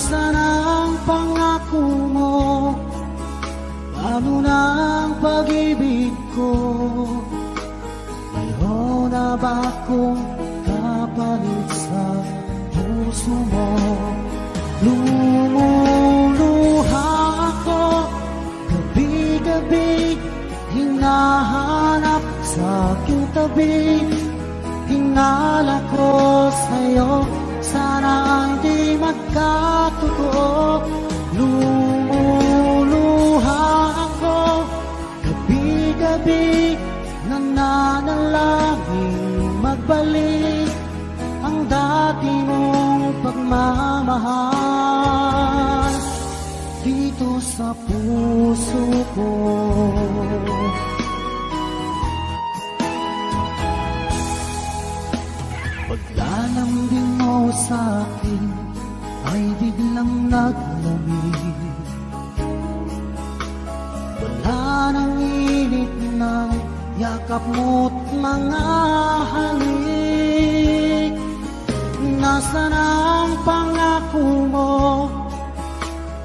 Nasaan ang pangako mo? Paano na ang pag-ibig ko? Mayroon na ba akong kapalit sa puso mo? Lumuluha ako, gabi-gabi, hinahanap sa aking tabi. Hinala ko sa'yo, sana hindi magkatotoo. Lumuluha ako, gabi-gabi, nananalangin magbalik ang dati mong pagmamahal dito sa puso ko. Paglalambing mo sa'kin ay biglang naglamig. Wala nang init ng yakap mo't mga halik. Nasaan ang pangako mo?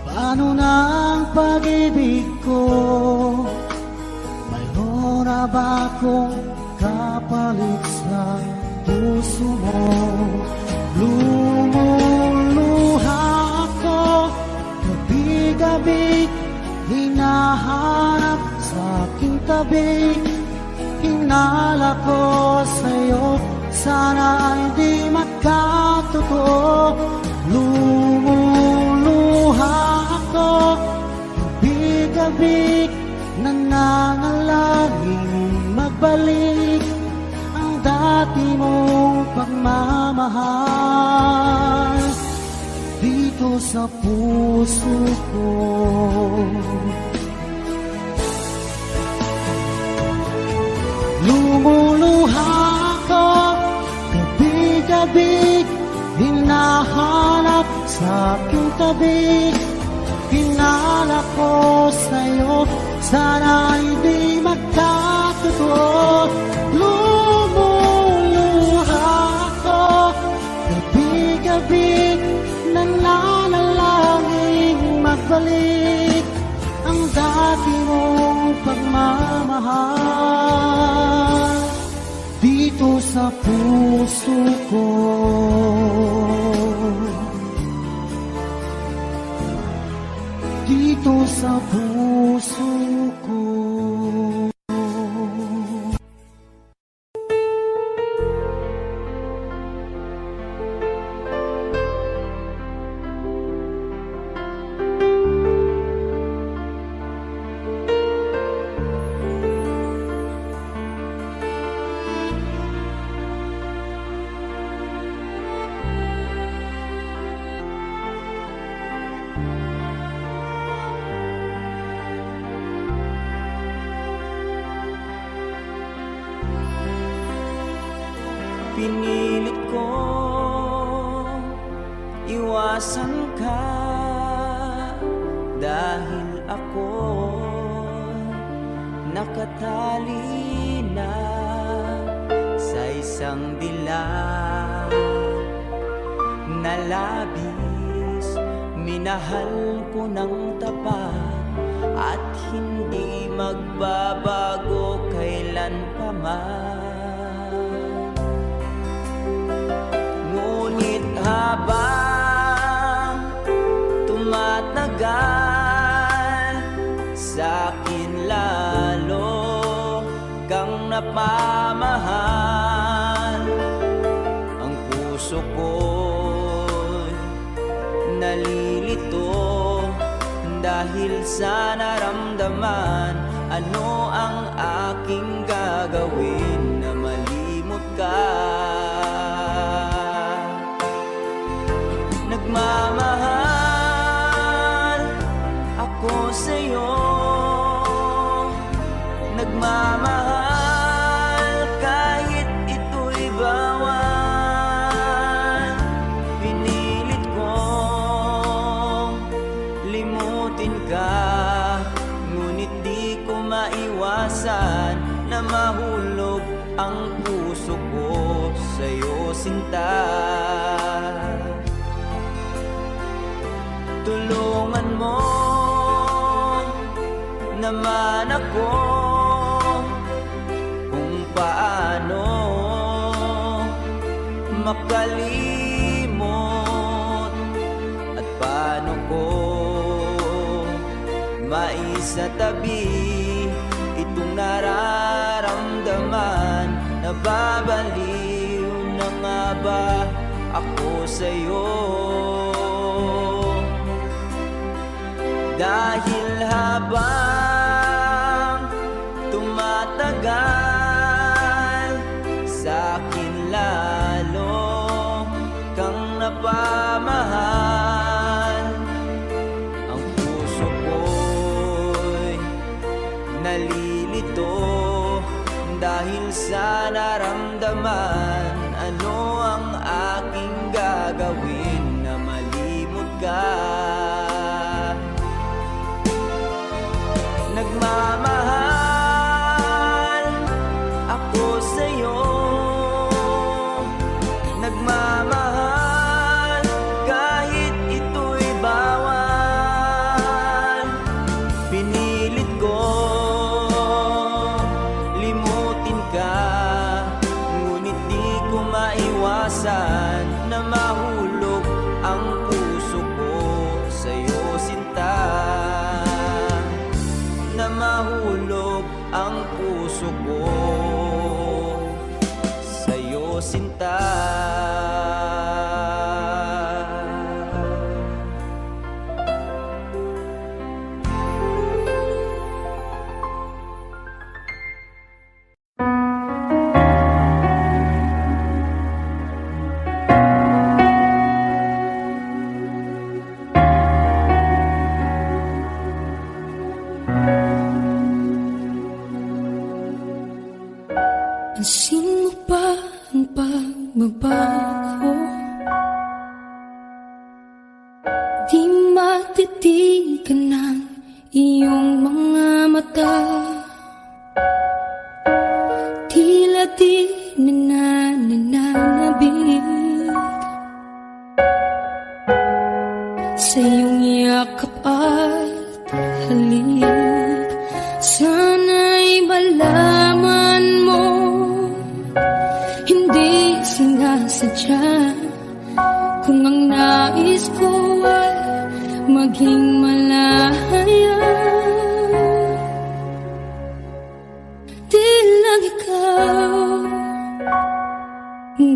Paano na ang pag-ibig ko? Mayroon na ba akong kapalit sa puso mo? Lumuluha ako, gabi-gabi, hinahanap sa aking tabi. Hinala ko sa'yo, sana hindi magkatotoo. Lumuluha ako, gabi-gabi, nananalangin magbalik ang dati mong pagmamahal dito sa puso ko. Lumuluha ako, gabi-gabi, hinahanap sa aking tabi. Hinala ko sa'yo, sana hindi magkatotoo. Lumuluha ako, gabi-gabi, nananalangin magbalik ang dati mong pagmamahal dito sa puso ko. Dito sa puso ko. Pinilit ko iwasan ka dahil ako nakatali na sa isang dilag na labis. Minahal ko ng tapat at hindi magbabago kailan pa man. Habang tumatagal, sa'kin lalo kang napamahal. Ang puso ko'y nalilito dahil sa naramdaman. Ano ang aking gagawin na malimot ka? Nagmamahal ako sa'yo, nagmamahal kahit ito'y bawal. Pinilit kong limutin ka, ngunit di ko maiwasan na mahulog ang puso ko sa'yo, sinta. naman ako kung paano makalimot at paano ko maisatabi itong nararamdaman. Nababaliw na nga ba ako sa'yo? Dahil habang tumatagal, sa'kin lalo kang napamahal. Ang puso ko'y nalilito dahil sa naramdaman. Ano ang aking gagawin na malimot ka? Nagmamahal ako sa'yo, nagmamahal kahit ito'y bawal. Pinilit ko limutin ka, ngunit di ko maiwasan na mahulog ang puso ko sa'yo, sinta. Na mahulog ang puso ko sa'yo, sinta. Pansin mo ba ang pagbabago? Di matitigan ng iyong mga mata. Tila di nananabig sa iyong yakap at halik. Sana'y malaman mo, hindi sinasadya kung ang nais ko ay maging malaya. Di lang ikaw,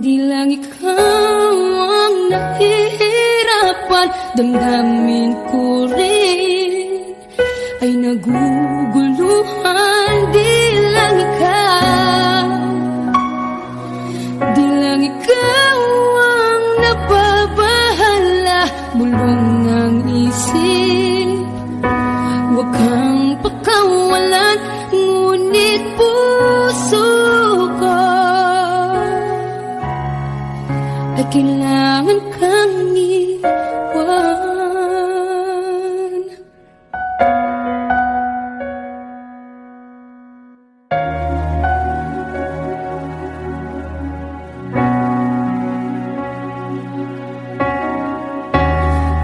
di lang ikaw ang nahihirapan. Damdamin ko rin ay naguguluhan. Di lang ikaw, di lang ikaw ang nababahala. Bulong ng isip, huwag kang pakawalan, ngunit puso ko ay kailangan kang iwan.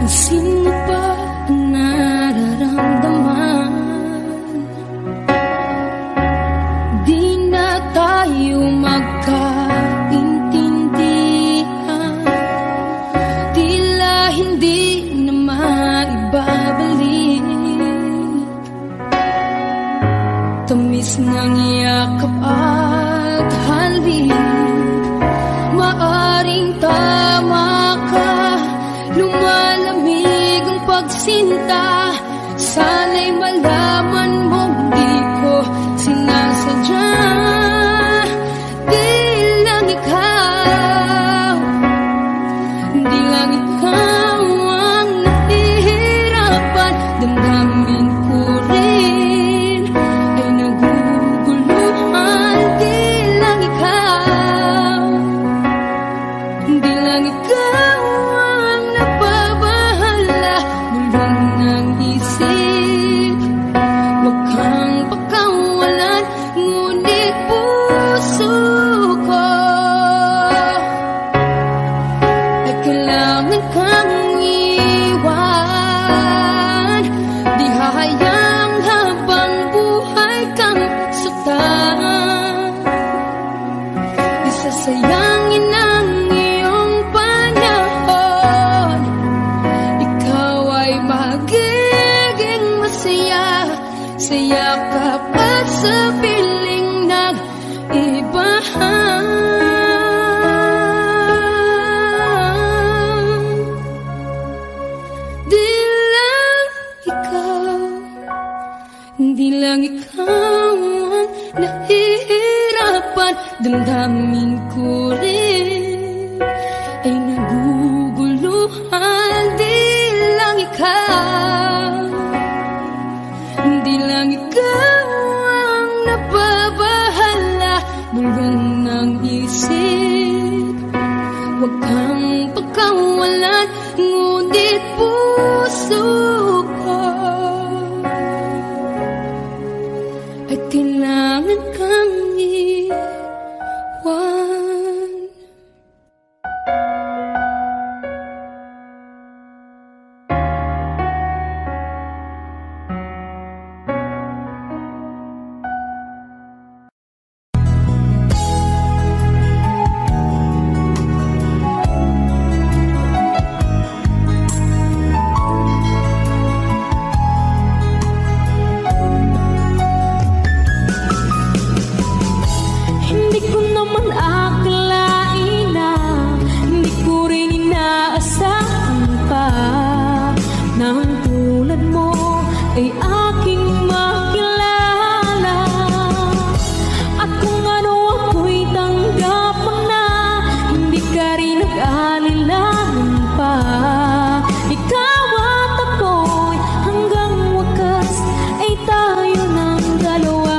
Pansin mo ba ang nararamdaman? Di na tayo magkaintindihan. Tila hindi na maibabalik tamis ng yakap at halik. Maaring tama ka, lumalamig ang pagsinta. Sana'y malaman mong di ko sinasadya. Di lang ikaw, di lang ikaw ang nahihirapan. Damdamin ko rin ay naguguluhan. Di lang ikaw, di lang ikaw ang nababahala. Bulong ng isip, huwag Huwag kang pagkawalan, ngunit puso ko ay kailangan kang iwan. Hindi ko naman akalain na hindi ko rin inaasahan pa na ang tulad mo ay aking makilala. At kung ano ako'y tanggap mo na, hindi ka rin nag-alilangan pa. Ikaw at ako'y hanggang wakas ay tayo ng dalawa.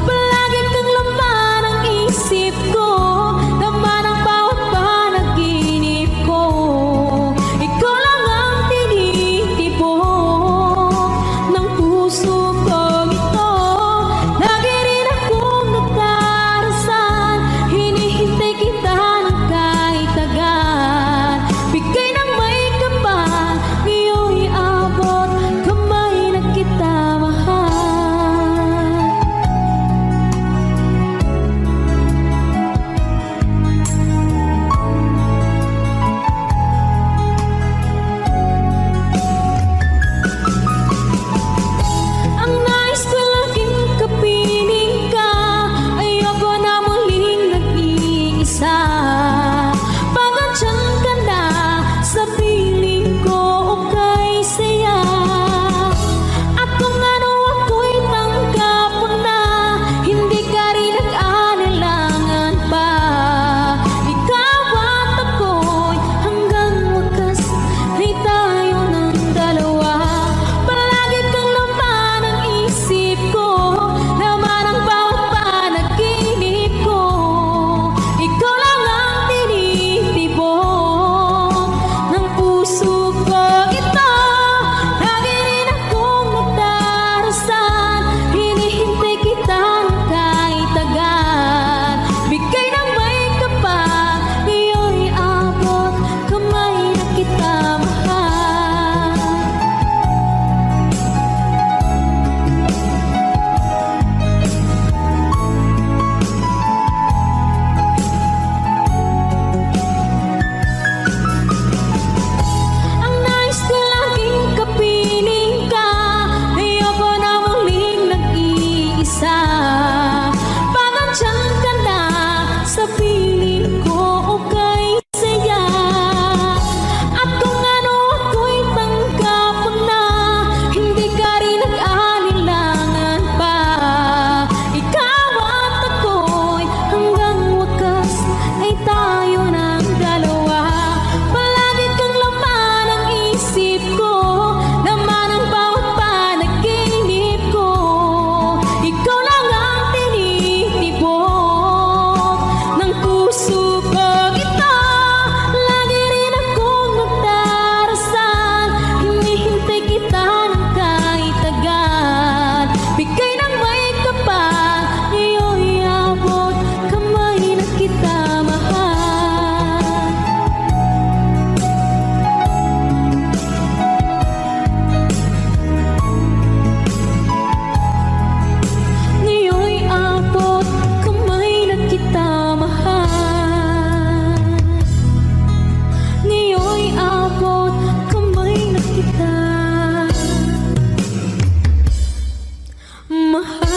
Palagi kang laman ng isip ko, laman ang bawat panaginip ko. Ikaw lang ang tinitibok ng puso kong ito. Lagi rin akong nagdarasal, hinihintay kita ng kahit agad. Bigay ng may kapal, ngayon'y abot kamay na kita mahal. Ang nais ko laging kapiling ka, ayoko na muling nag-iisa. Pag andyan ka na sa piling ko, okay saya. At kung ano ako'y tanggap mo na, hindi ka rin nag-alilangan pa. Ikaw at ako'y hanggang wakas ay tayo ng dalawa. Palagi kang laman ng isip ko, laman ang bawat panaginip ko. Ikaw lang ang tinitibok ng puso ko ito. Lagi rin akong nagdarasal, hinihintay kita ng kahit agad. Bigay ng may kapal, ngayon'y abot kamay na kita mahal. Ang nais ko laging kapiling ka, ayoko na muling nag-iisa. Pag andyan ka na sa piling ko, okay saya. At kung ano ako'y tanggap mo na, hindi ka rin nag-alilangan pa. Ikaw at ako'y hanggang wakas ay tayo ng dalawa. Palagi kang laman ng isip ko, laman ang bawat panaginip ko. Ikaw lang ang tinitibok ng puso ko ito. Lagi rin akong nagdarasal, hinihintay kita ng kahit agad. Bigay ng may kapal, ngayon'y abot kamay na kita mahal. Ngayon'y abot kamay na kita mahal. Ngayon'y abot kamay na kita mahal.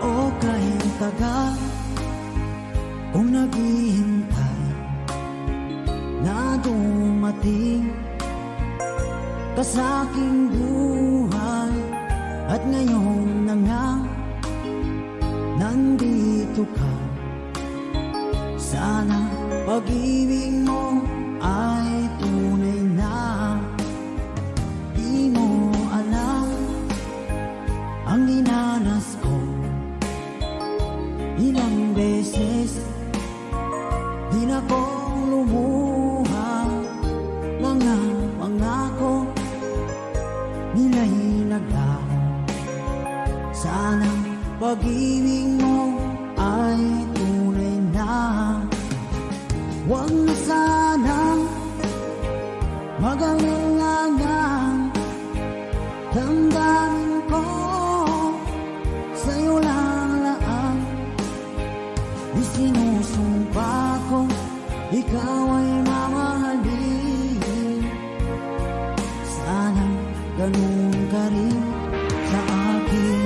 O kahit tagal kung naghihintay na dumating ka sa aking buhay, at ngayon na nga nandito ka. Sana pag-ibig mo ay tunay na. Di mo alam ang dinanas ko. Ilang beses din akong lumuha. Mga pangako nila'y naglaho. Sana pag-ibig mo ay tunay na. Huwag na sanang mag-alinlangan. Damdamin ko sa'yo lang laan. Isinusumpa ko ikaw ay mamahalin. Sana ganun ka rin sa akin.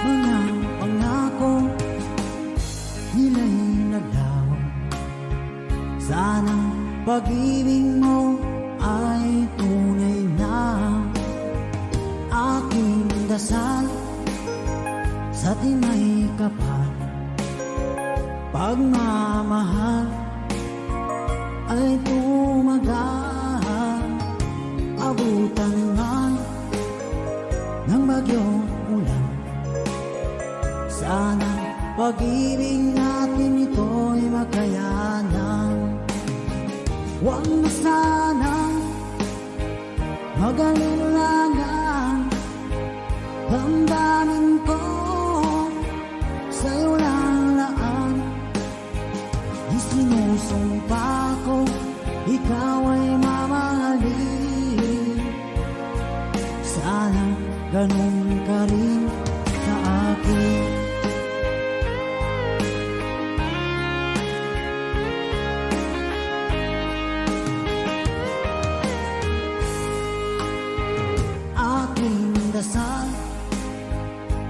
Mga pangako nila'y naglaho. Sana pag-ibig mo ay tunay na. Aking dasal sa tinay kapal. Pagmamahal ay tumagal. Abutan man ng bagyong ulan. Sana pag-ibig natin ito'y makayanan. Huwag na sanang mag-alinlangan. Damdamin ko sa'yo lang laan. Isinusumpa ko ikaw ay mamahalin. Sana ganun ka rin sa akin. Aking dasal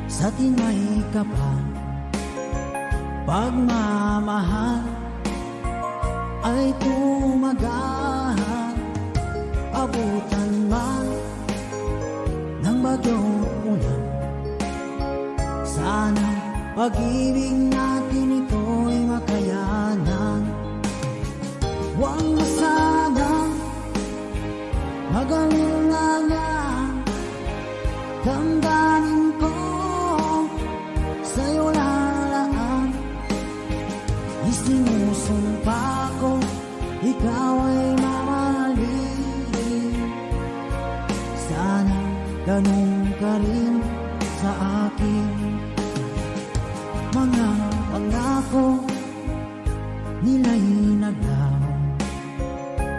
sa tinay kapal. Pagmamahal ay tumagal. Abutan man ng bagyong ulan. Sana pag-ibig natin ito'y makayanan. Huwag na sanang mag-alinlangan. Damdamin ko sa'yo lalaan. Isinusumpa ko ikaw ay mamahalin. Sana ganun ka rin sa akin. Mga pangako nila'y naglaho.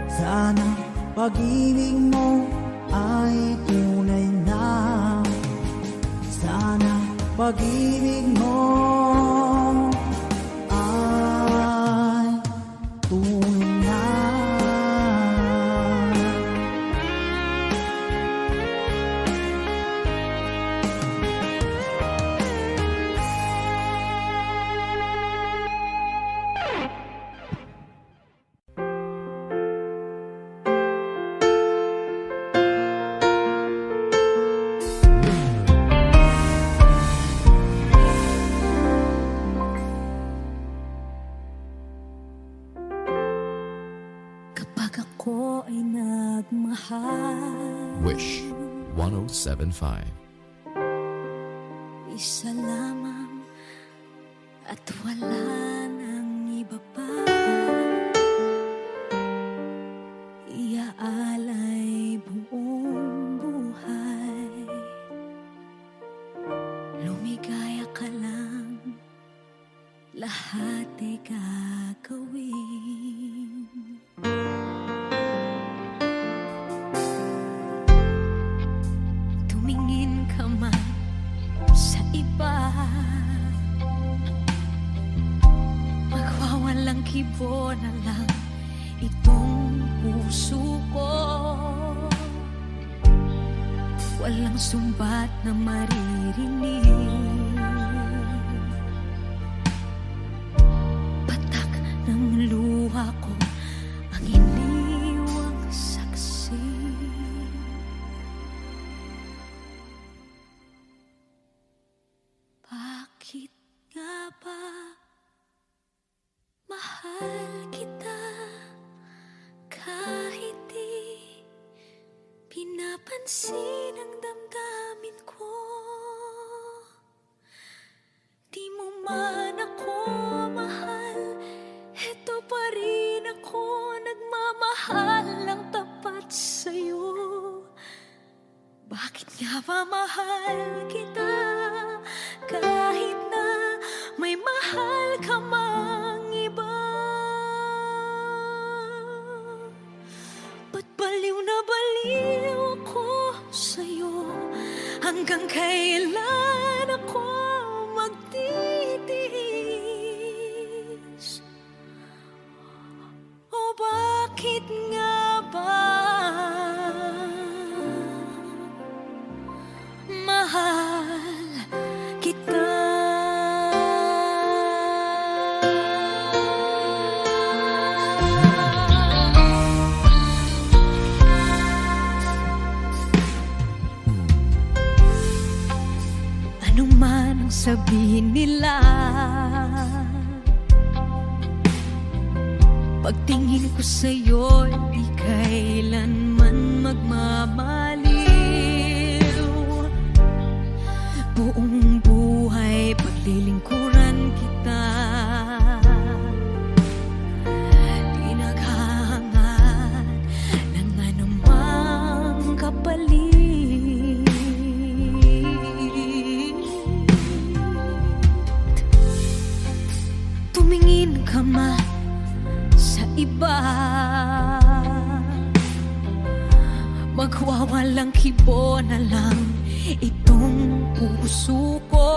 Sana pag-ibig mo ay tunay na. Sana pag-ibig mo ay tunay na. Kapag ako ay nagmahal, Wish 1075. isa lamang at wala nang iba pa. Iaalay buong buhay. Lumigaya ka lang, lahat ay gagawin. Tumingin ka man sa iba, magwawalang kibo na lang itong puso ko. Walang sumbat na maririnig. Patak ng luha ko ang iniwang saksi. pinapansin ang damdamin ko. Di mo man ako mahal, eto pa rin ako nagmamahal ng tapat sa'yo. Bakit nga ba mahal kita kahit na may mahal ka mang iba? Ba't baliw na baliw ako sa'yo? Hanggang kailan ako magtitiis? O bakit nga ba mahal kita? Ano man ang sabihin nila, pagtingin ko sa'yo, di kailanman magmamaliw. Buong buhay paglilingkuran kita, di naghahangad ng anumang kapalit. Tumingin ka man sa iba, magwawalang kibo na lang itong puso ko.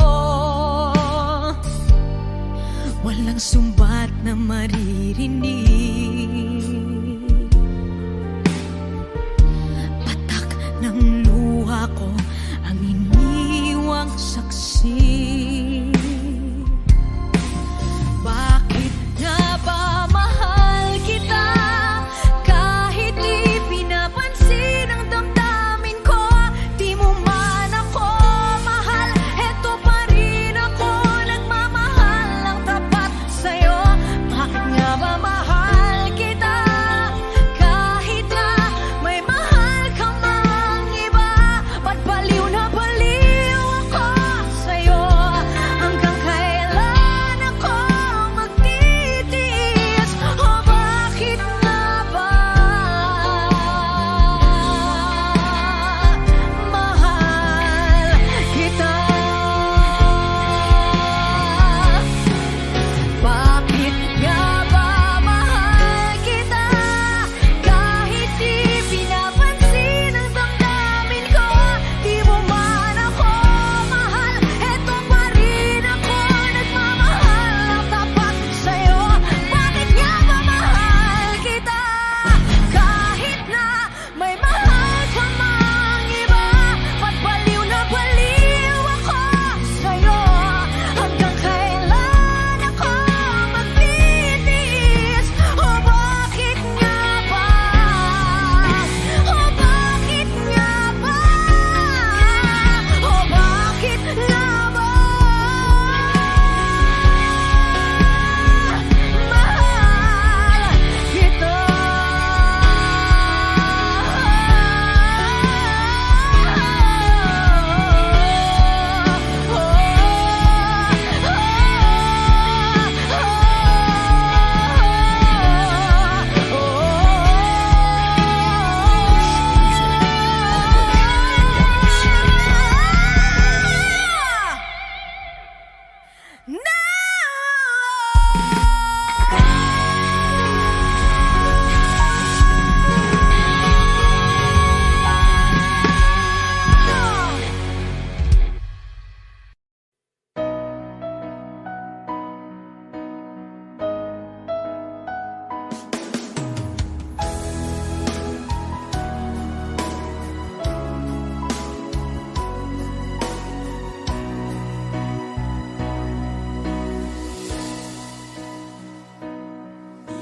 Walang sumbat na maririnig, patak ng luha ko ang iniwang saksi. Bakit nga ba mahal kita kahit di pinapansin ang damdamin ko? Di mo man ako mahal, eto pa rin ako nagmamahal ng tapat sa'yo. Bakit nga ba mahal kita kahit na may mahal ka mang iba? Ba't baliw na baliw ako sa'yo? Hanggang kailan ako magtitiis? O bakit nga ba mahal kita? Bakit nga ba mahal kita kahit di pinapansin ang damdamin ko? Di mo man ako mahal, eto pa rin ako nagmamahal ng tapat sa'yo. Bakit nga ba mahal kita kahit na may mahal ka mang iba? Ba't baliw na baliw ako sa'yo? Hanggang kailan ako magtitiis? O bakit nga ba? O bakit nga ba? O bakit nga ba mahal kita?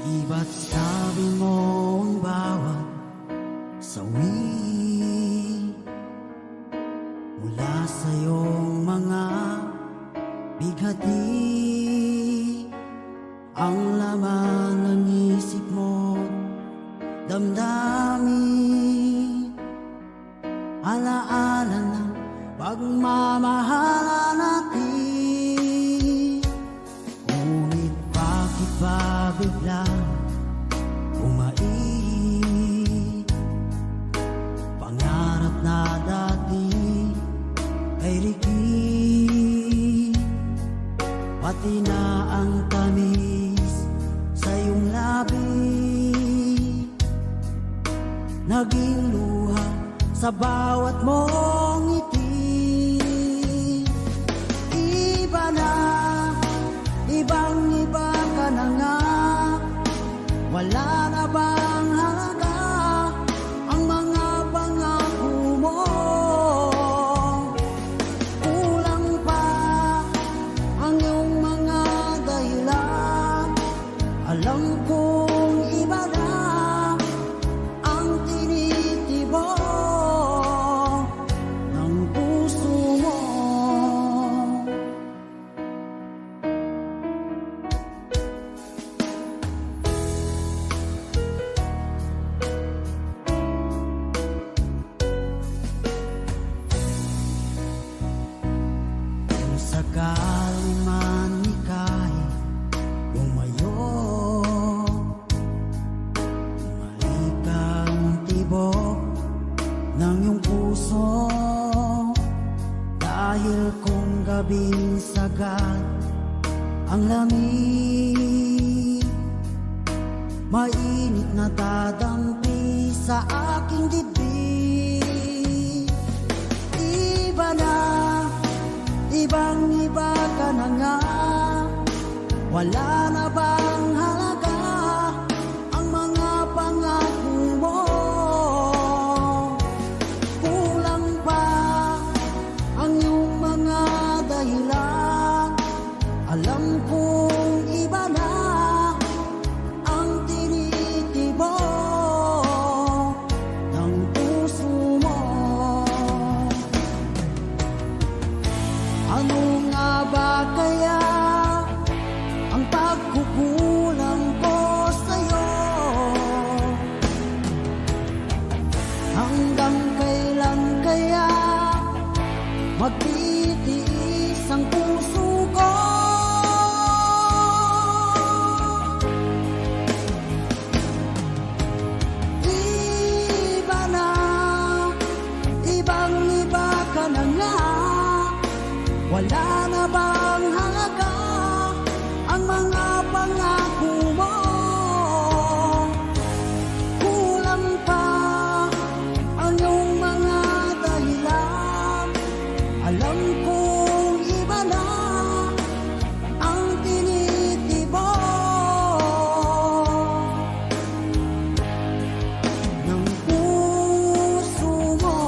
Di ba't sabi mo ang bawat sawi mula sa iyong mga bighati ang laman ng isip mo, damdamin pagmamahalan natin. Ngunit bakit ba biglang umait? Pangarap na dati ay rigid, pati na ang tamis sa iyong labi, naging luha sa bawat mong ngiti. Iba na, ibang iba ka na nga, wala na bang halaga ang mga pangako mo? Kulang pa ang iyong mga dahilan, alam kong iba na ang tinitibok ng puso mo. Kung sakali man ika'y lumayo, bumalik ang tibok ng iyong puso. Dahil kung gabing sagad ang lamig, mainit na dadampi sa aking dibdib. Iba na, ibang iba ka na nga, wala na bang halaga ang mga pangako mo? Kulang pa ang iyong mga dahilan, alam kong iba na ang tinitibok ng puso mo. Ano nga ba kaya ang pagkukulang ko sa'yo? Hanggang kailan kaya magtitiis ang puso ko? Iba na, ibang iba ka na nga, wala na bang halaga ang mga pangako mo? Kulang pa ang iyong mga dahilan, alam kong iba na ang tinitibok ng puso mo.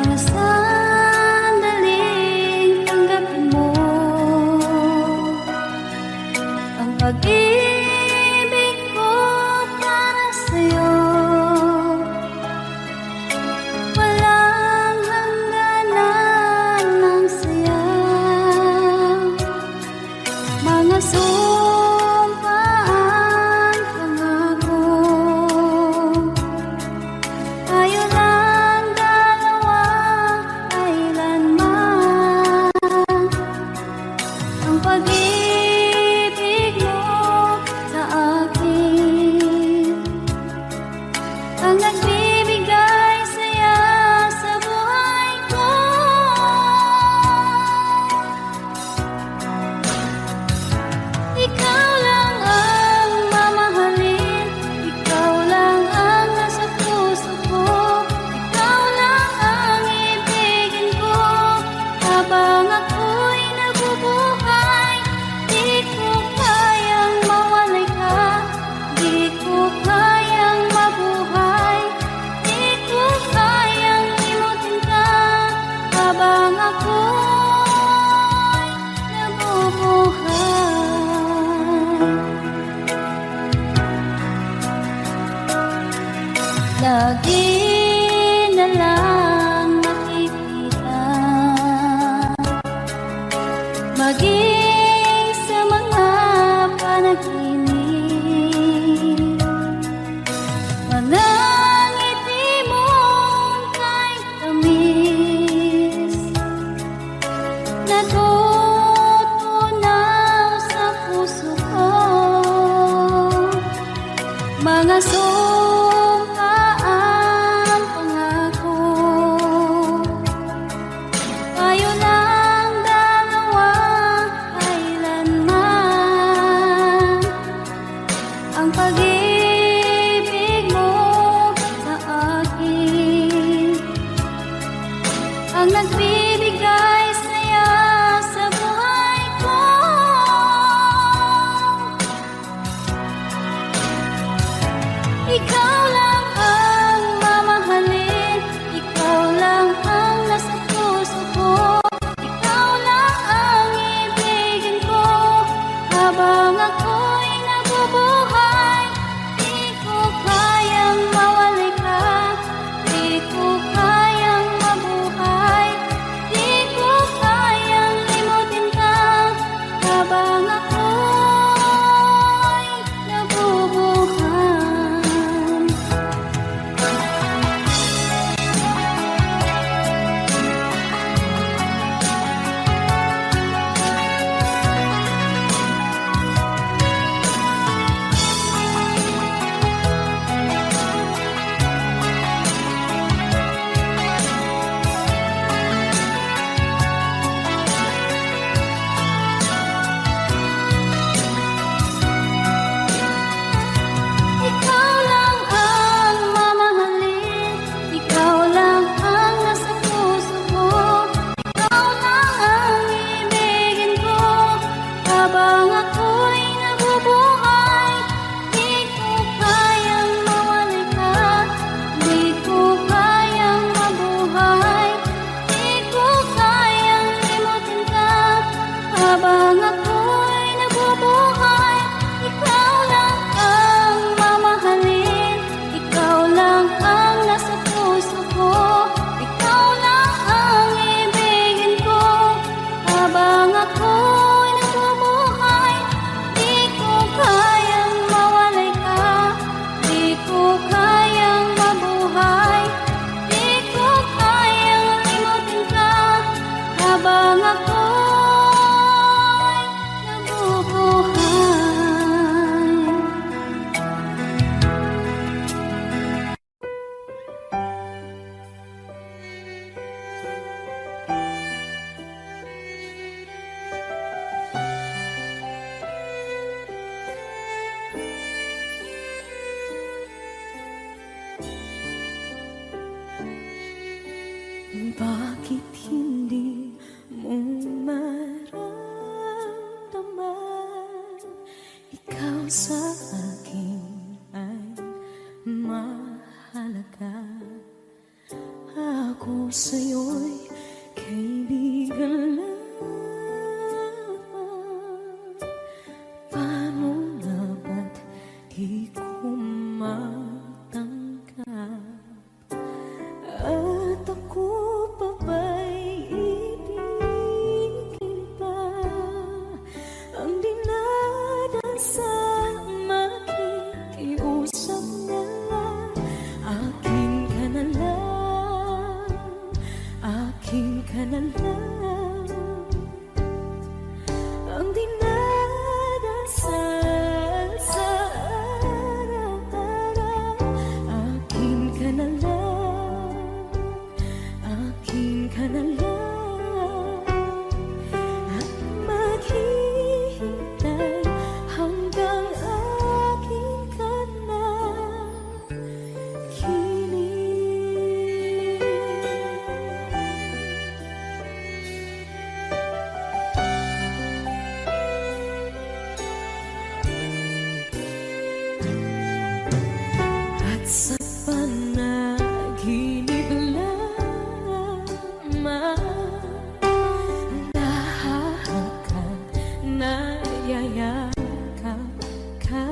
Mga sandaling tanggapin mo ang pag-ibig ko para sa'yo. Walang hangganan ng saya, mga sumpaan, pangako. Tayo lang dalawa, kailanman. Ang pag-ibig mo sa akin ang nagbibigay saya sa buhay ko. Ikaw lang ang mamahalin, ikaw lang ang nasa puso ko, ikaw lang ang ibigin ko habang ako'y nabubuhay. Di ko kayang mawalay ka, di ko kayang mabuhay, di ko kayang limutin ka habang ako'y nabubuhay. Lagi na lang nakikita, maging sa mga panaginip, mga ngiti mong kay tamis, natutunaw sa puso ko. Mga sumpaan, pangako. Tayo lang dalawa, kailanman. Ang pag-ibig mo sa akin ang nagbibigay saya sa buhay ko. Ikaw lang ang mamahalin, ikaw lang ang nasa puso ko, ikaw lang ang ibigin ko habang ako'y nabubuhay. Di ko kayang mawalay ka, di ko kayang mabuhay, di ko kayang limutin ka habang ako'y nabubuhay. Ikaw lang ang mamahalin, ikaw lang ang nasa puso ko, ikaw lang ang ibigin ko habang ako'y nabubuhay. Di ko kayang mawalay ka, di ko kayang mabuhay, di ko kayang limutin ka habang ako'y nabubuhay. Ikaw lang ang mamahalin, ikaw lang ang nasa puso ko, ikaw lang ang ibigin ko habang ako'y nabubuhay. Di ko kayang mawalay ka, di ko kayang mabuhay, di ko kayang limutin ka habang ako'y nabubuhay. Bakit hindi mo maramdaman ikaw sa akin ay mahalaga? Ako sa'yo puso'y kaibigan lamang. Paano nga ba't di ko matanggap? At ako pa ba'y ibigin pa? Ang dinadasal makikiusap na lang. Akin ka na lang, akin ka na lang. Ang dinadasal sa araw-araw. Akin ka na lang, akin ka na lang. At maghihintay hanggang akin ka na kilig. At sa panaginip lamang nahahagkan, nayayakap ka.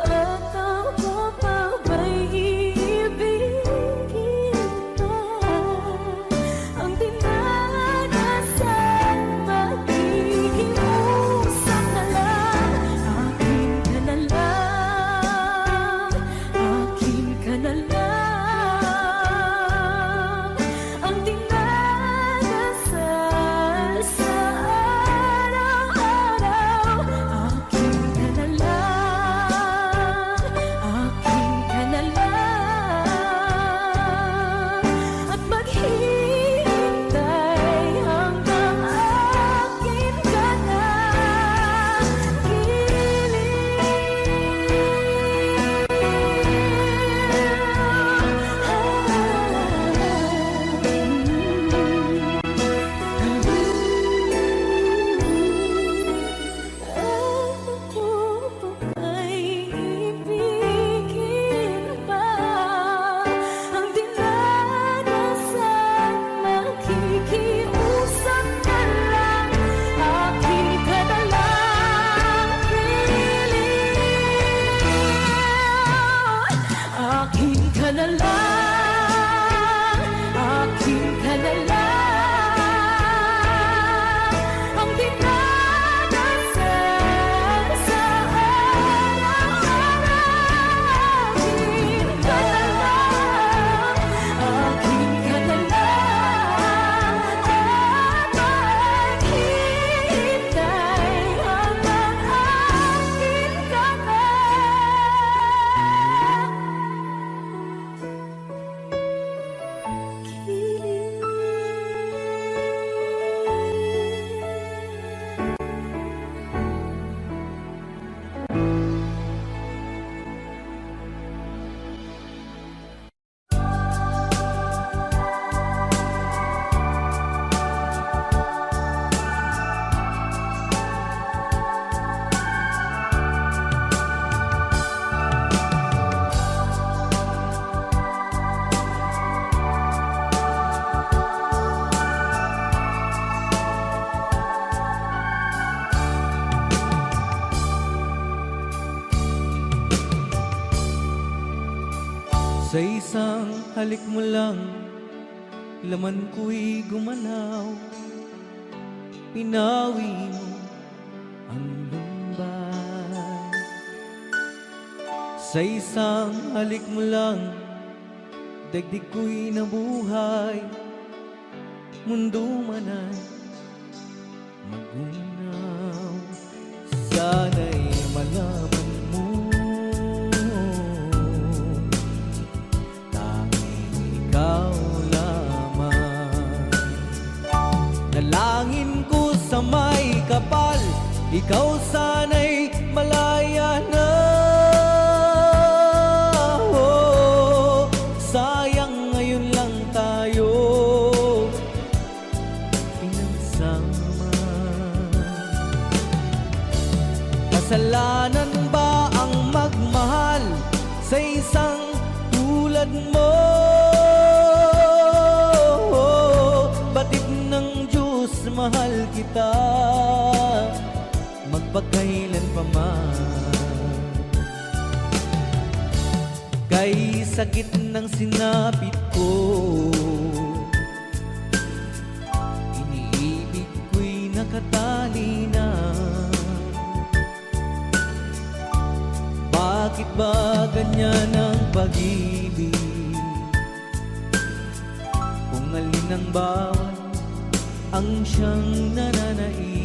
At ako pa ba'y iibigin pa? Ang dinadasal magiging usap na lang. Akin ka na lang, akin ka na lang. Ang dinadasal sa araw-araw. Akin ka na lang, akin ka na lang. At maghihintay hanggang akin ka na Ako pa ba'y ibigin pa? Ang dinadasal makikiusap na lang. Akin ka na lang, kilig. Akin ka na lang, akin ka na lang. Ang dinadasal sa araw-araw. Akin ka na lang, akin ka na lang. At maghihintay hanggang akin ka na Sa isang halik mo lang, laman ko'y gumalaw. Pinawi mo ang lumbay. Sa isang halik mo lang, dagdig ko'y nabuhay. Mundo man ay magunaw. Sana'y malaman mo, tanging ikaw lamang. Nalangin ko sa may kapal, ikaw sana'y malaya na. Oh, sayang ngayon lang tayo pinagsama. Kasalanan ba ang magmahal sa isang tulad mo? kita magpakailan pa man. Kay sakit ng sinapit ko, iniibig ko'y nakatali na. Bakit ba ganyan ang pag-ibig? Kung alin ang bawat ang siyang nananaig.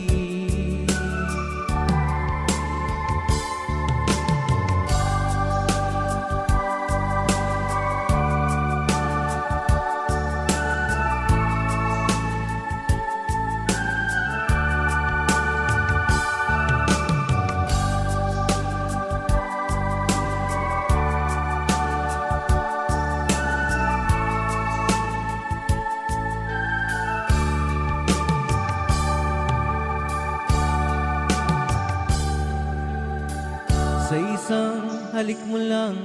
Sa isang halik mo lang,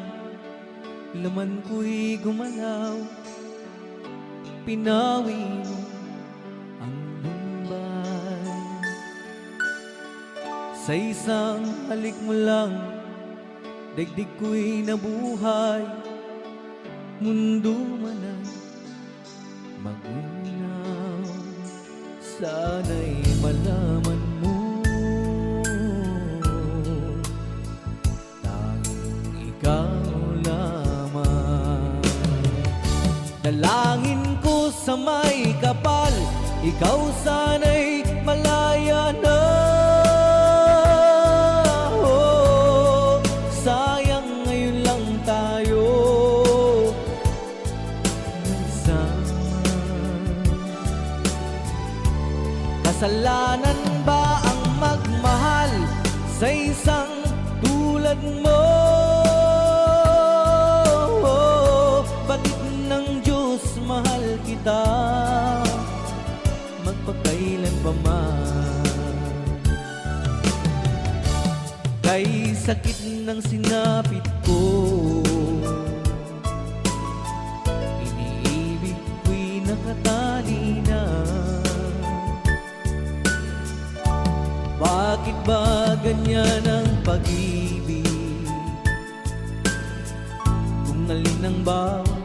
laman ko'y gumalaw. Pinawi mo ang lumbay. Sa isang halik mo lang, daigdig ko'y nabuhay. Mundo man ay magunaw. Sana'y malaman mo, ikaw lamang. Dalangin ko sa may kapal, ikaw sana'y malaya na. Oh, sayang ngayon lang tayo nagsama. Kasalanan ba ang magmahal sa isang tulad mo? Bakit ng Diyos mahal kita magpakailan pa man? Kay sakit ng sinapit ko, iniibig ko'y nakatali na. Bakit ba ganyan ang pag-ibig? Kung alin ang bawat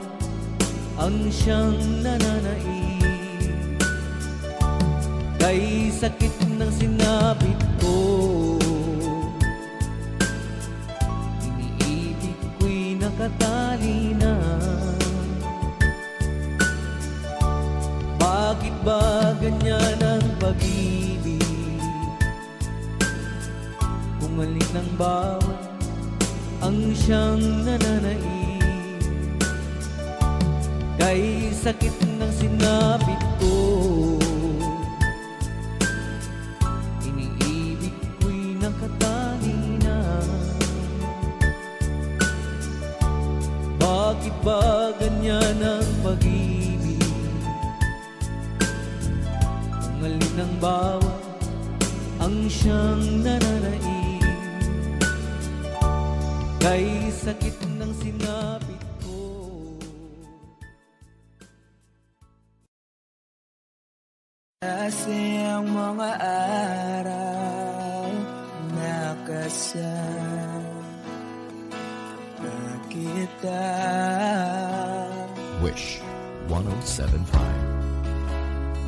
ang siyang nananaig. Kay sakit ng sinapit ko, iniibig ko'y nakatali na. Bakit ba ganyan ang pag-ibig? Kung alin ang bawat ang siyang nananaig. Kay sakit ng sinapit ko, iniibig ko'y nakatali na. Bakit ba ganyan ang pag-ibig? Kung alin ang bawat ang siyang nananaig. Kay sakit ng sinapit ko. Kasi ang mga araw nakasama kita. Wish 1075.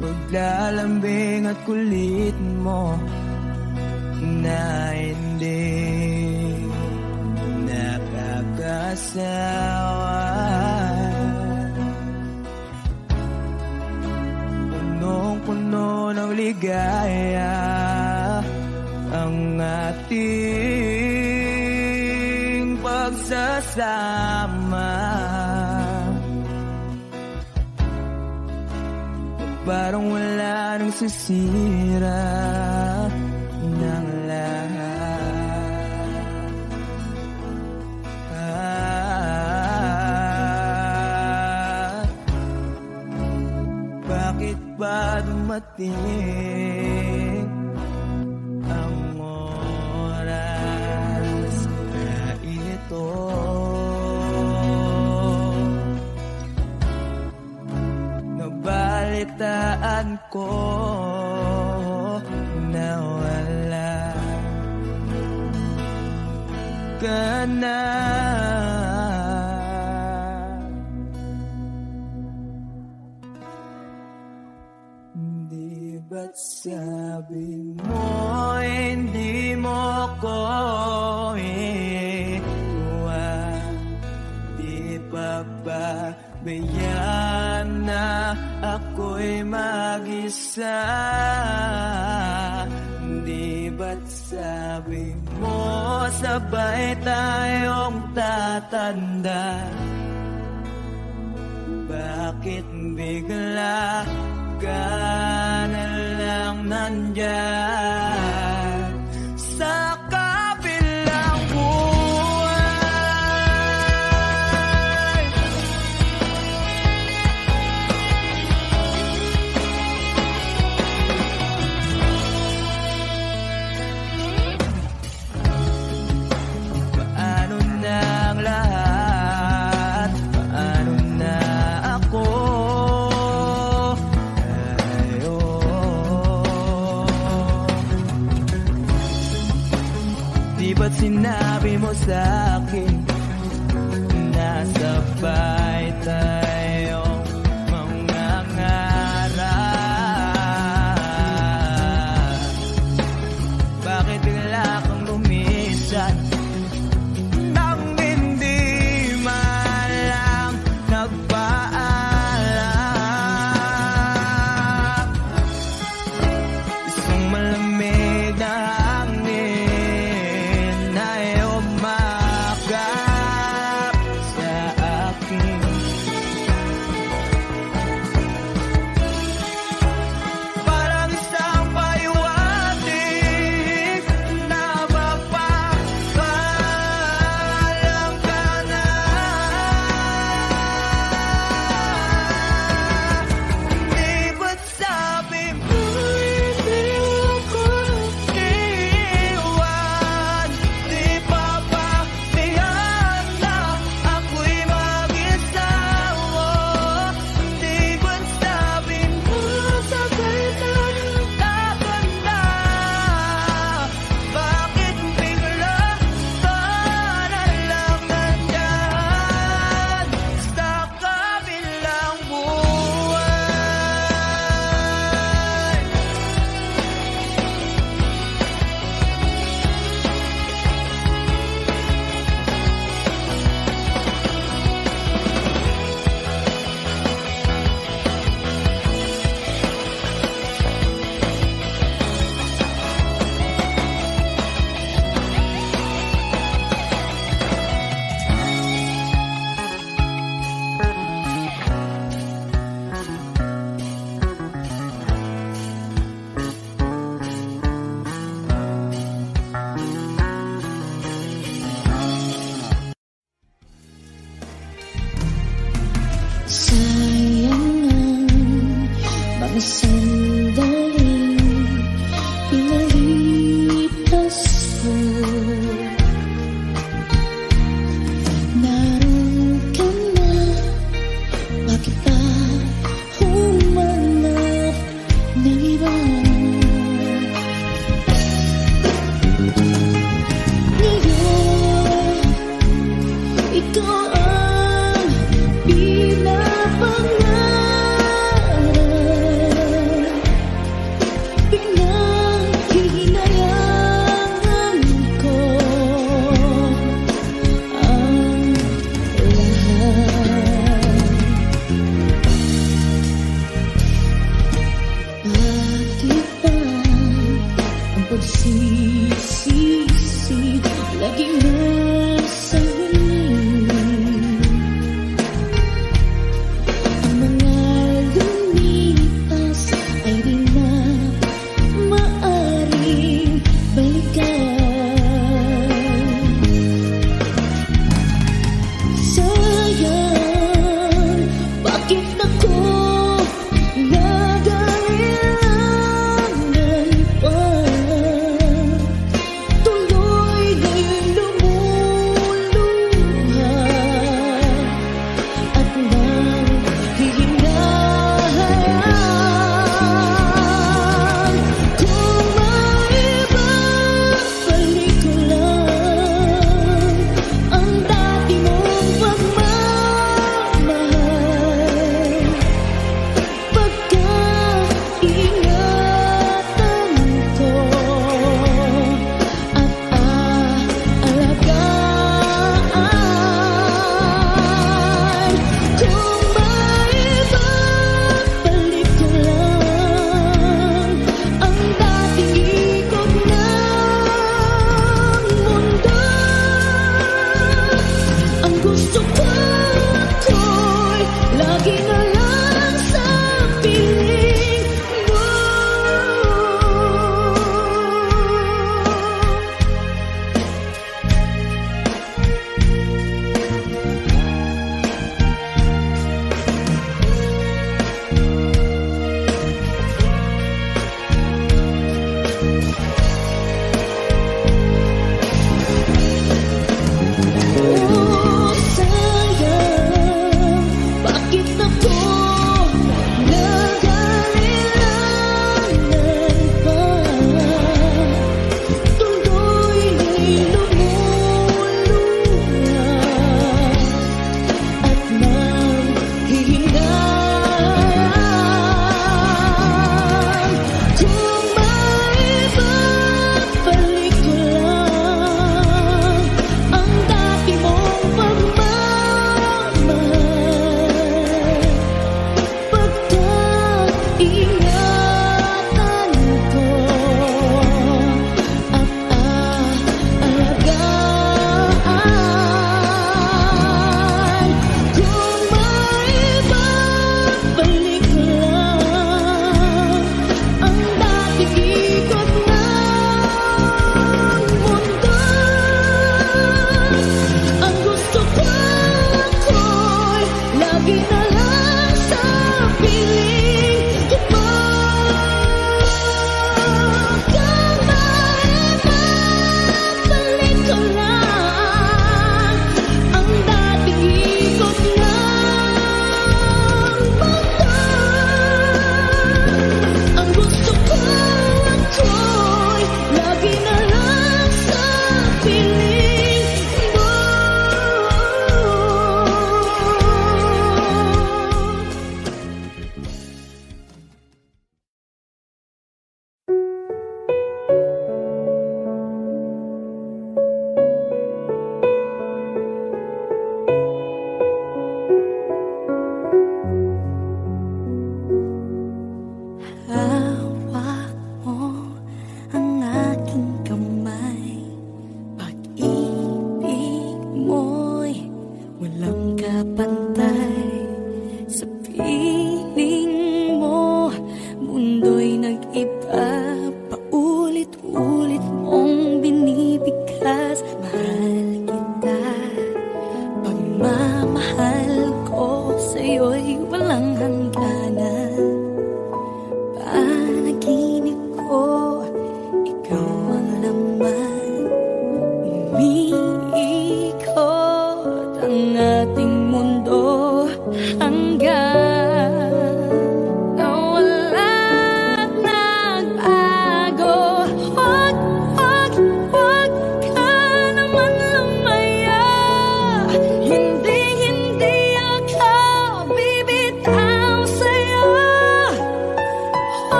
Paglalambing at kulit mo na hindi nakakasawa. Punong-puno ng ligaya ang ating pagsasama. Parang wala nang sisira ng lahat. Bakit ba dumating ang oras na ito? Nabalitaan ko nawala ka na. Di ba't sabi mo hindi mo ko iwan? Di pa ba bayaan na ako'y mag-isa? Di ba't sabi mo sabay tayong tatanda? Bakit bigla ka na lang nandyan sa kabilang buhay? Paano na ang lahat? Paano na ako? Di ba't sinabi mo sa'kin na sabay tayong mangangarap? Bakit bigla kang lumisan nang hindi man lang nagpaalam? Isang malamig na hangin ay umakap sa akin. Parang isang paywating na mapapaalam ka na. Di ba't sabi mo hindi ako iwan? Di pa ba tiyan na ako'y mag-isa? Di ba't sabi mo sabay tayong tatanda? Bakit bigla ka na lang nandyan sa kabilang buhay? Sayang ang mga sandaling pinalipas ko. Naroon ka na, bakit pa humanap ng iba? Ngayon, ikaw ang pinapangarap.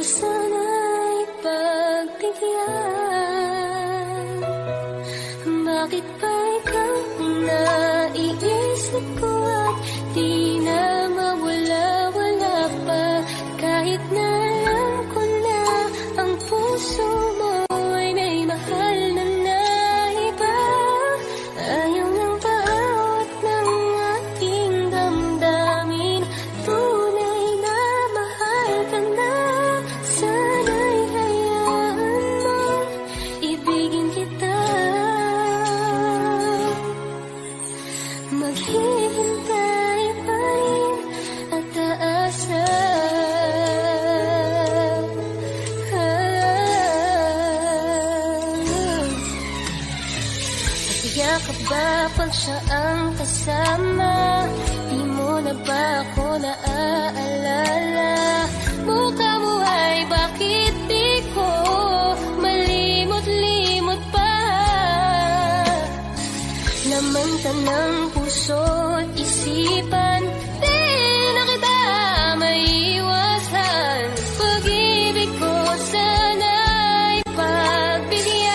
sana'y pagbigyan. Bakit ba ikaw ang naiisip ko at di na mawala-wala pa? Kahit na alam ko na ang puso mo ay may mahal na iba. Ayaw ng bawat ng aking damdamin. Tunay na mahal ka na. Sana'y hayaan mo, ibigin kita. Maghihintay pa rin at aasa. Masaya ka ba pag siya ang kasama? Di mo na ba ako naaalala? Mukha mo ay bakit di ko malimot-limot pa? Laman ka ng puso't isipan, di na kita maiwasan. Pag-ibig ko sana'y pagbigyan.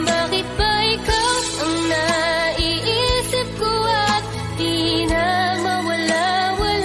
Bakit ba ikaw ang naiisip ko at di na mawala-wala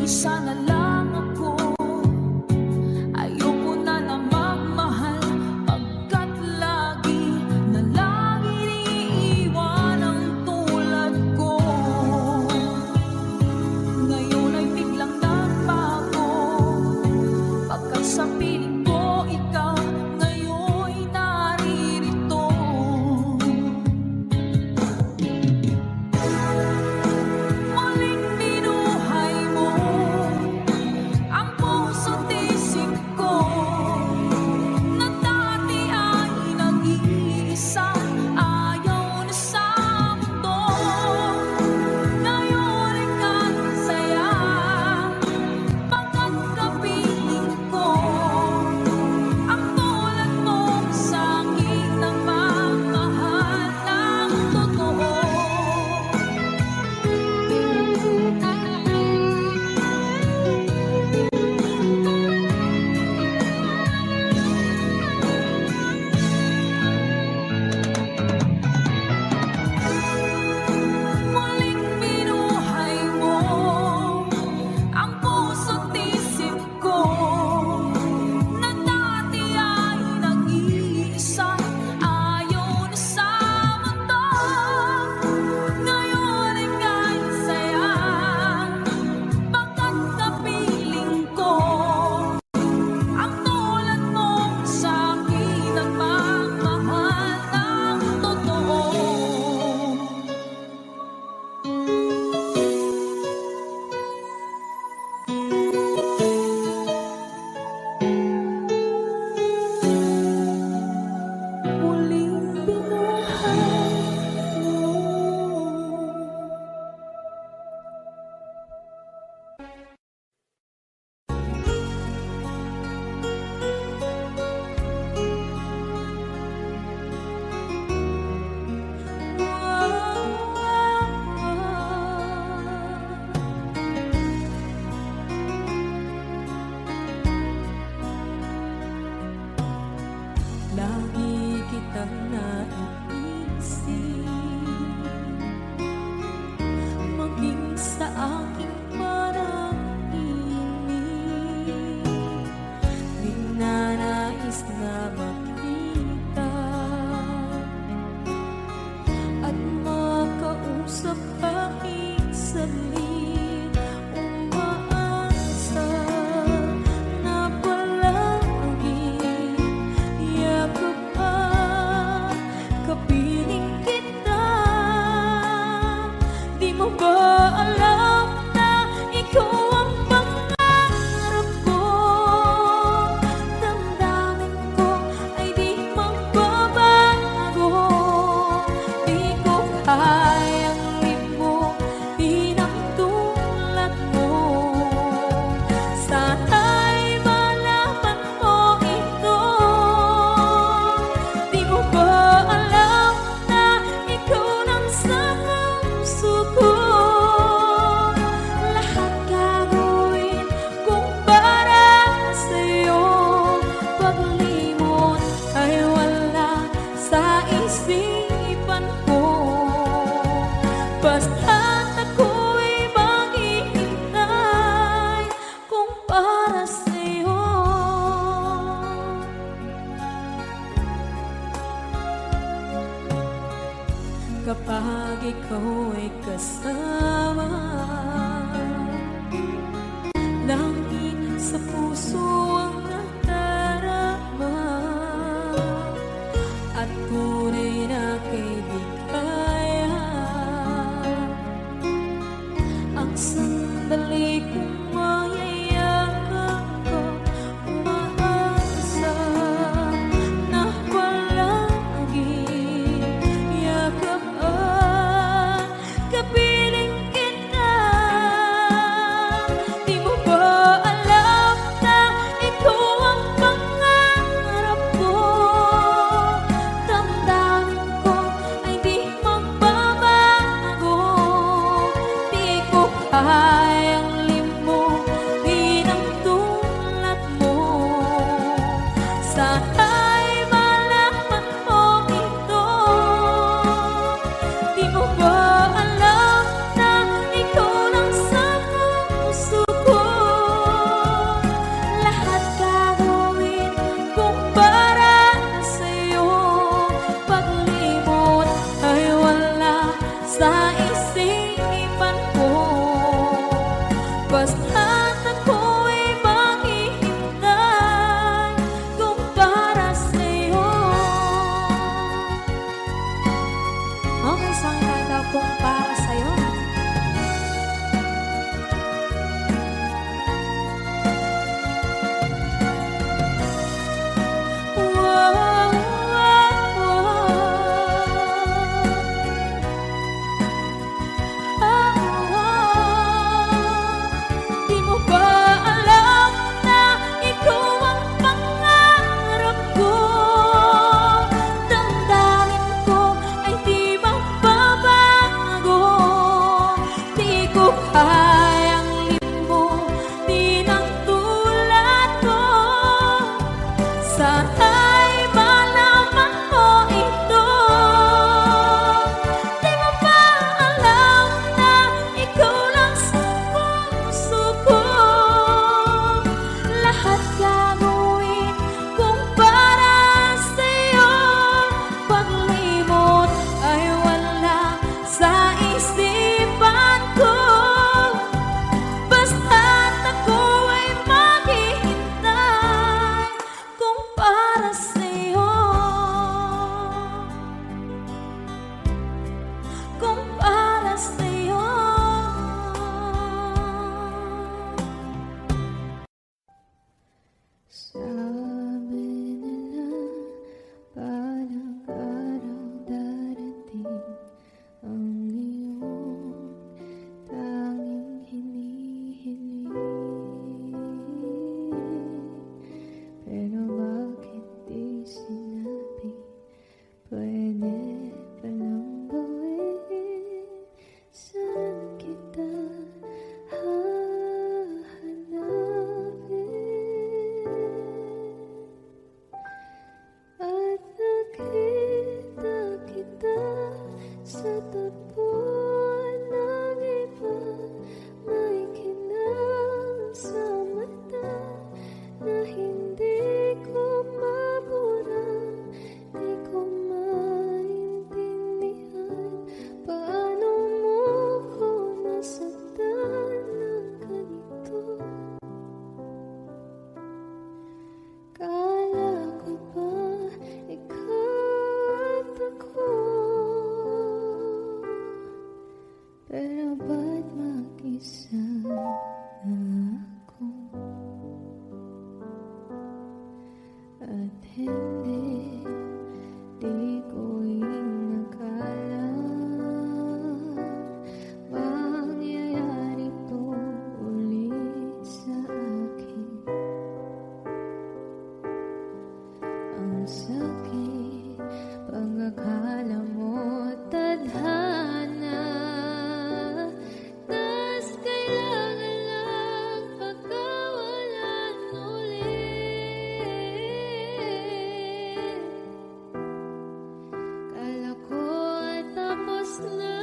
Sana lang ako ayoko na na magmahal, pagkat lagi na lang iniiwan ang tulad ko. Ngayon ay biglang nagbago, pagkat sa piling ko ikaw ngayon'y naririto. Muling binuhay mo ang puso't isip ko, na dati ay nag-iisa, ayaw na sa mundo. Ngayon ika'y saya, pagkat kapiling ko ang tulad mo sa aking nagmamahal ng totoo. Muling binuhay mo ang puso't isip ko, na dati ay nag-iisa, ayaw na sa mundo. Ngayon ika'y saya, pagkat kapiling ko ang tulad mo sa aking nagmamahal ng totoo. Muling binuhay mo. Lagi kitang naiisip, maging sa aking parang inig. Di na nais na makita at makausap kahit saglit. Umaasa na palagi yakap at kapiling kita. Di mo ba alam na ikaw ang pangarap ko? Damdamin ko ay di magbabago. Di ko kayang limutin ang tulad mo. Sana'y malaman mo ito. Di mo ba alam na ikaw nang sa puso ko? Lahat gagawin kung para sa'yo. Paglimot ay wala sa isipan ko. Basta't ako'y maghihintay kung para sa'yo. Kapag ikaw ay kasama, langit sa puso ang nadarama, at tunay na kaibigan. Ang sandali kong mayayakap ko, umaasa na palagi yakap at kapiling kita. Di mo ba alam na ikaw ang pangarap ko? Damdamin ko ay di magbabago. Di ko kayang limutin Basta't ako'y maghihintay kung para sa'yo. Okay, isang kanta kung para sa'yo. Di mo ba alam na ikaw ang pangarap ko? Damdamin ko ay di magbabago. Di ko kayang limutin ang tulad ko. Sana'y malaman mo ito. Di mo ba alam na ikaw lang sa puso ko? Lahat gagawin kung para sa'yo. Paglimot ay wala sa isipan ko. Basta't ako ay maghihintay kung para sa'yo. Kung para sa'yo. Sabi nila balang araw darating ang iyong tanging hinihiling. Pero bakit di sinabi? Pwede palang gawin. Saan kita hahanapin? At nakita kita sa tagpuan ng iba. May kinang sa mata na hindi ko mabura. Di ko maintindihan paano mo ko nasaktan ng ganito. Kala ko ba ikaw at ako? Pero ba't mag-isa na ako? At hindi, di ko inakala mangyayari to ulit sa akin. Ang sakit, pag-akala mo tadhana. Tas kailangan lang pagkawalan ulit. Kala ko ay tapos na.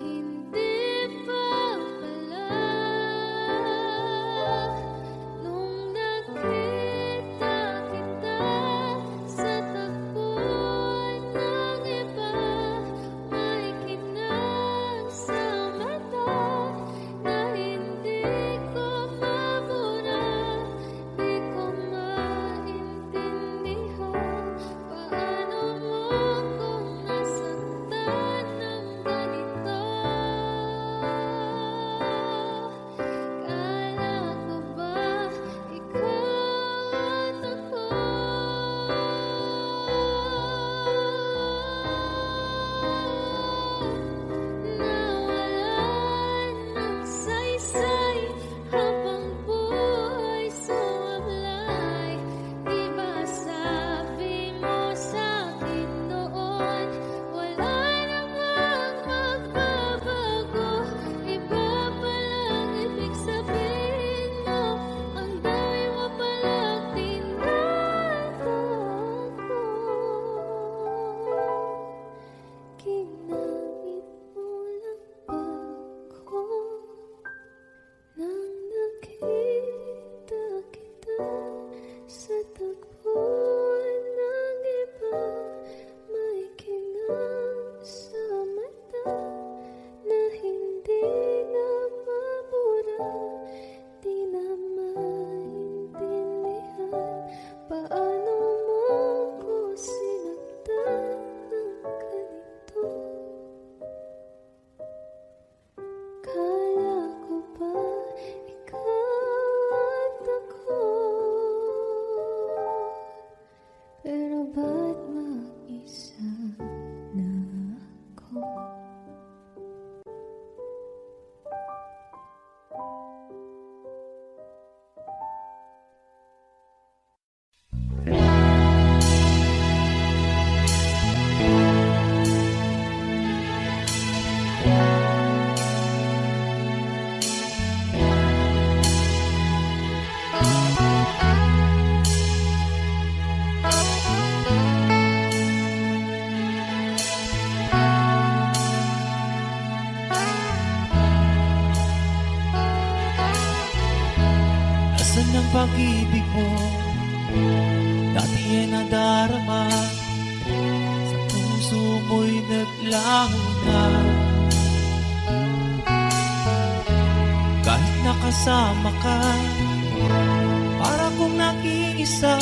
Hindi pa pala. Nung nakita kita sa tagpuan ng iba, may kinang sa mata na hindi ko mabura. Di ko maintindihan paano mo kung nasaktan ng ganito. Kala ko ba ikaw at ako? Nawalan ng saysay habang buhay sumablay. Di ba sabi mo sa'kin noon, wala namang magbabago? Iba palang ibig sabihin mo, ang dami mo palang tinatago. Ginamit mo lang ba ako? Nang nakita kita sa tagpuan ng iba, may kinang sa mata pag-ibig mo dati ay nadarama, sa puso mo'y naglaho na. Kahit nakasama ka, para kong nag-iisa,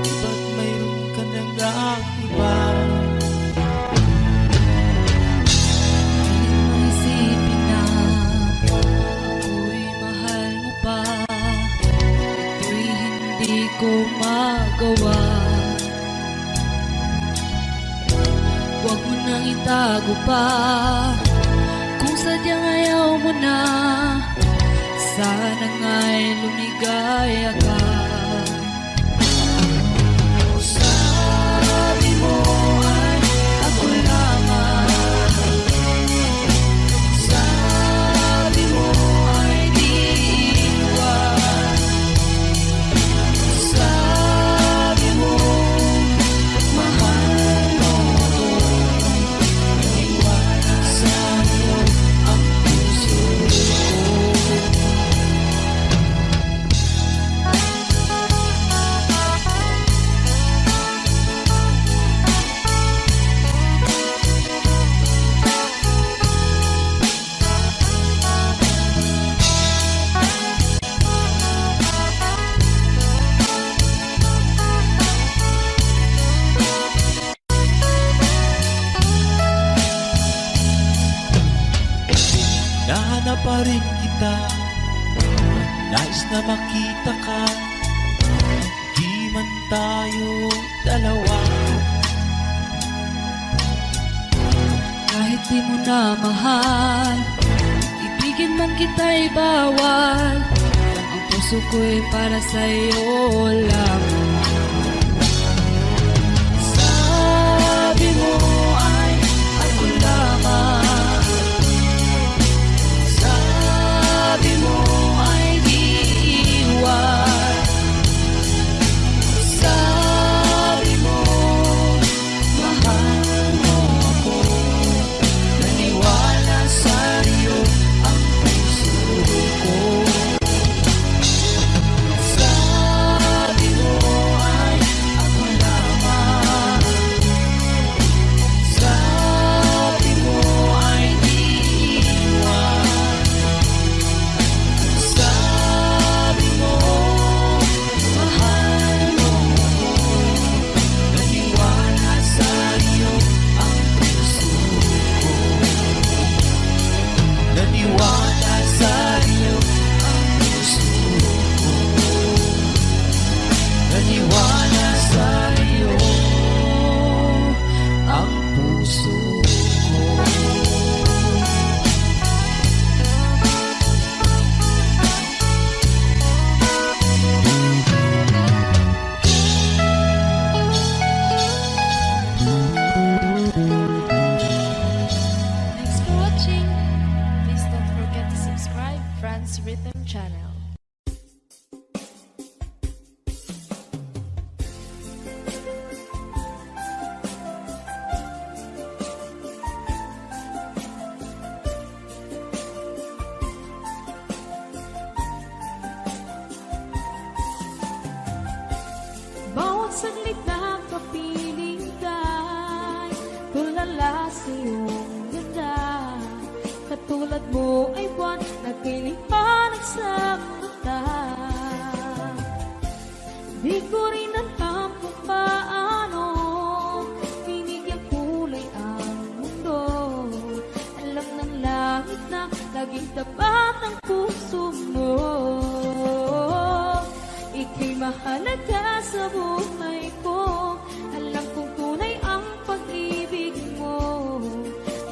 ba't mayroon ka nang iba? Isipin na ako'y mahal mo pa, ito'y hindi ko magawa. Huwag mo nang itago pa, kung sadyang ayaw mo na, sana nga'y lumigaya ka. Sabi mo ay ako lamang, sabi mo ay di iwan, sabi mo mahal mo ako, iwan sa'yo ang puso ko. Nahanap pa rin kita, nais na makita ka, di man tayo dalawa. Kahit di mo na mahal, ibigin man kita'y bawal, ang puso ko'y para sa'yo lang. Sabi mo ay ako lamang, sabi mo ay di iwan, sabi mo mahal mo ako, naniwala sa'yo ang puso ko. Sabi mo ay ako lamang, sabi mo ay di iwan, sabi mo mahal mo ako, naniwala sa'yo ang puso ko. Naniwala sa'yo ang puso ko, naniwala sa'yo ang puso ko. Thanks for watching. Please don't forget to subscribe Franz Rhythm Channel. Bawat saglit na kapiling ka'y tulala sa iyong ganda. Katulad mo ay buwan na kiliwanag sa mata. Di ko rin alam kung paano binigyan kulay ang mundo. Alam ng langit na laging tapat ang puso mo. Ika'y mahalaga sa buhay ko. Alam kong tunay ang pag-ibig mo.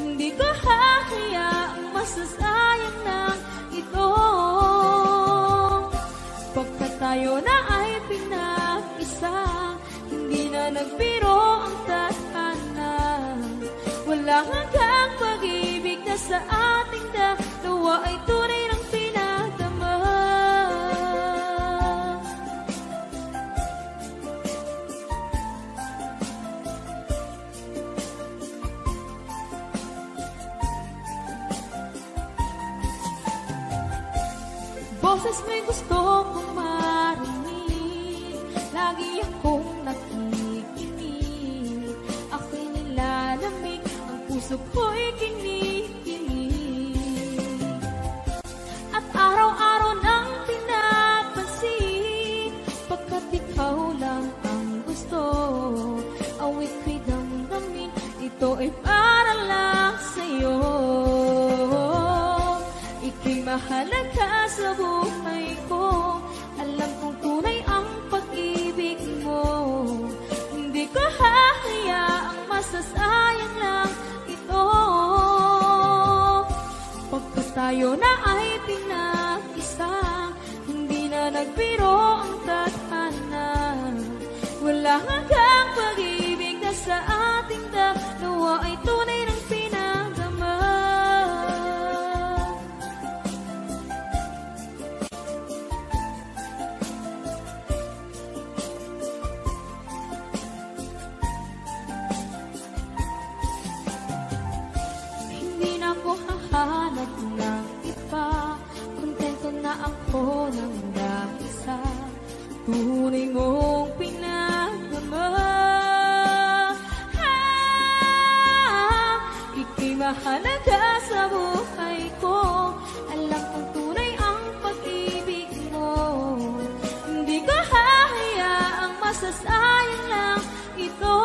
Hindi ko hahayaang masasayang na ito. Pagkat tayo na ay pinag-isa, hindi na nagbiro ang tadhana. Walang hanggang pag-ibig na sa ating dalawa ay tunay ng pinadama. boses mo'y gusto kong marinig. Lagi akong nakikinig, ako'y nilalamig, ang puso ko'y kinikilig. At araw-araw nang pinapansin, pagkat ikaw lang ang gusto. Awit ko'y damdamin, ito ay para lang sa'yo. Ika'y mahalaga sa buhay ko, alam kong tunay ang pag-ibig mo. Hindi ko hahayaang masasayang lang ito. Pagkat tayo na ay pinag-isa, hindi na nagbiro ang tadhana. Wala hanggang pag-ibig na sa ating dalawa ay tunay ng pinagdama. Hindi na ako hahanap ng iba, kontento na ako ng mag-isa. Tunay mong pinagdama. Ika'y mahalaga sa buhay ko, alam kong tunay ang pag-ibig mo. Hindi ko hahayaang masasayang lang ito.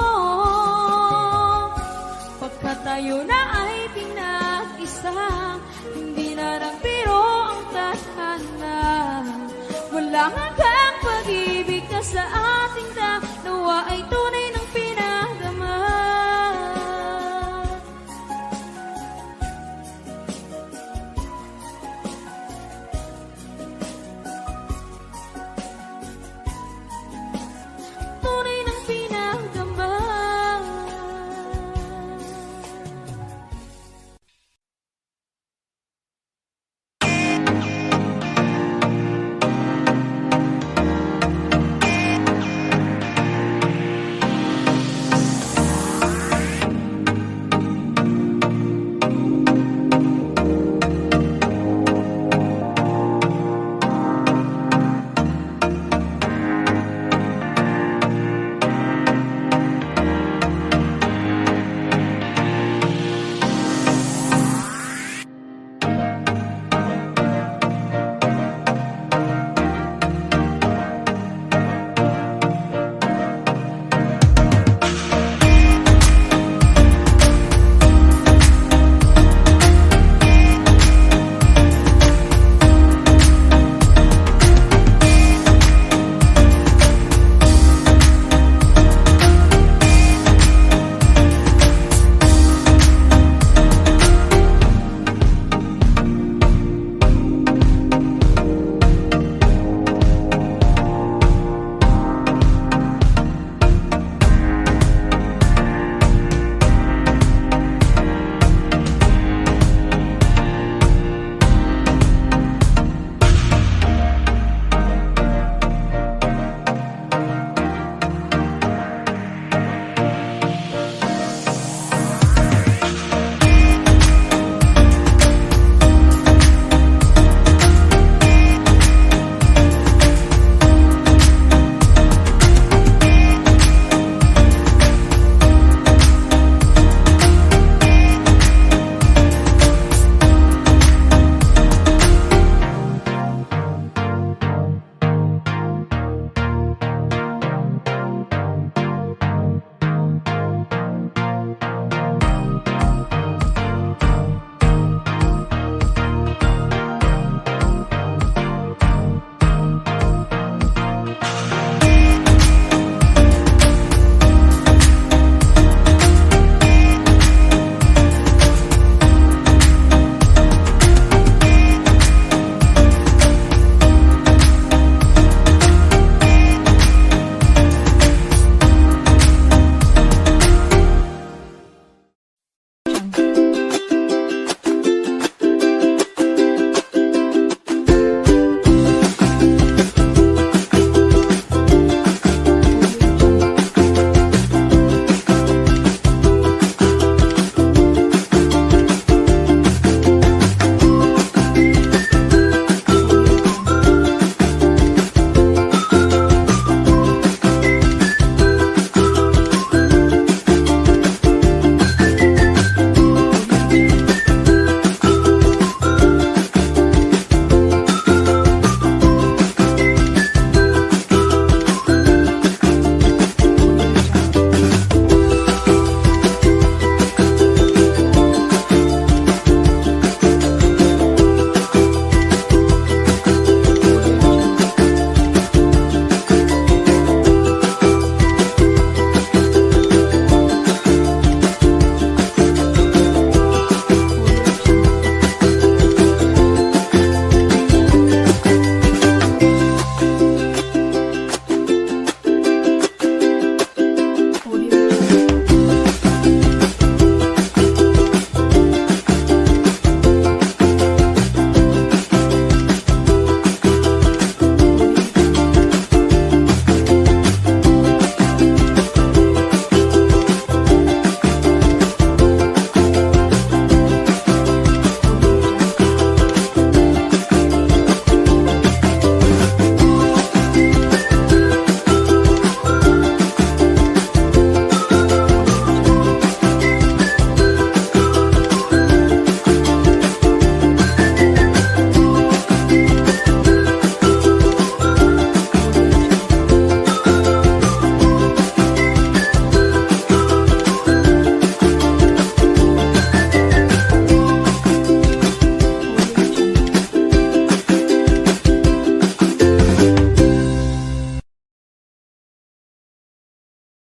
Pagkat tayo na ay pinag-isa, hindi na nagbiro ang tadhana. Wala hanggang pag-ibig na sa ating dalawa ay tunay